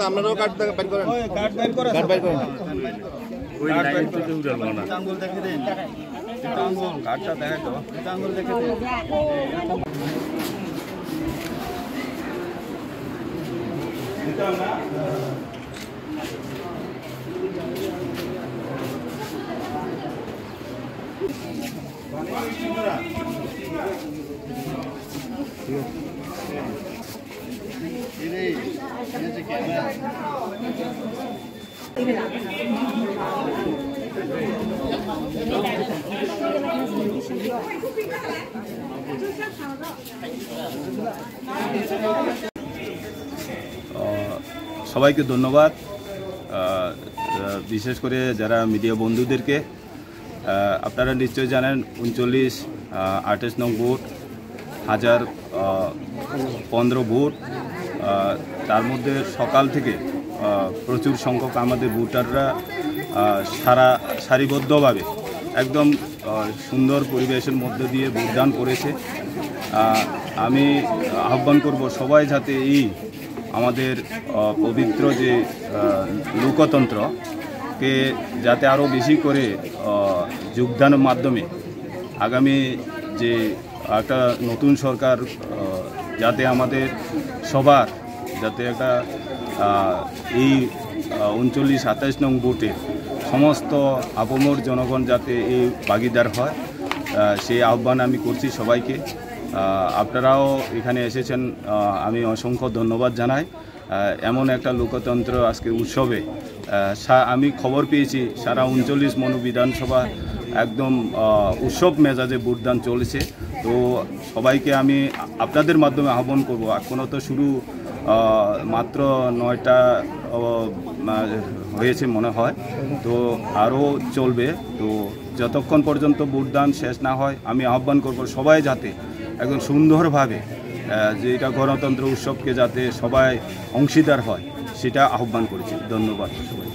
আপনারাও কার্ড বাইর করেন, কার্ড বাইর করেন, কার্ড বাইর করেন। ওই লাইন থেকে উড়ালো না, আঙ্গুল দেখে দেন, আঙ্গুল কার্ডটা দেখে দাও, আঙ্গুল দেখে দেন। দিতাম না সবাইকে ধন্যবাদ, বিশেষ করে যারা মিডিয়া বন্ধুদেরকে। আপনারা নিশ্চয়ই জানেন 39-28 নং বুথ 1015 বুথ, তার মধ্যে সকাল থেকে প্রচুর সংখ্যক আমাদের ভোটাররা সারিবদ্ধভাবে একদম সুন্দর পরিবেশের মধ্য দিয়ে ভোটদান করেছে। আমি আহ্বান করব সবাই যাতে এই আমাদের পবিত্র যে লোকতন্ত্রকে যাতে আরও বেশি করে যোগদানের মাধ্যমে আগামী যে একটা নতুন সরকার যাতে আমাদের সবার যাতে একটা এই 39-27 নং বুথে সমস্ত আপামর জনগণ যাতে এই ভাগিদার হয়, সেই আহ্বান আমি করছি সবাইকে। আপনারাও এখানে এসেছেন, আমি অসংখ্য ধন্যবাদ জানাই। এমন একটা লোকতন্ত্র আজকে উৎসবে আমি খবর পেয়েছি সারা 39 মনু বিধানসভা একদম উৎসব মেজাজে ভোটদান চলেছে। তো সবাইকে আমি আপনাদের মাধ্যমে আহ্বান করব, এখনও তো শুরু মাত্র 9টা হয়েছে মনে হয়, তো আরও চলবে। তো যতক্ষণ পর্যন্ত ভোটদান শেষ না হয় আমি আহ্বান করব সবাই যাতে একদম সুন্দরভাবে যে এটা গণতন্ত্র উৎসবকে যাতে সবাই অংশীদার হয় সেটা আহ্বান করেছি। ধন্যবাদ সবাই।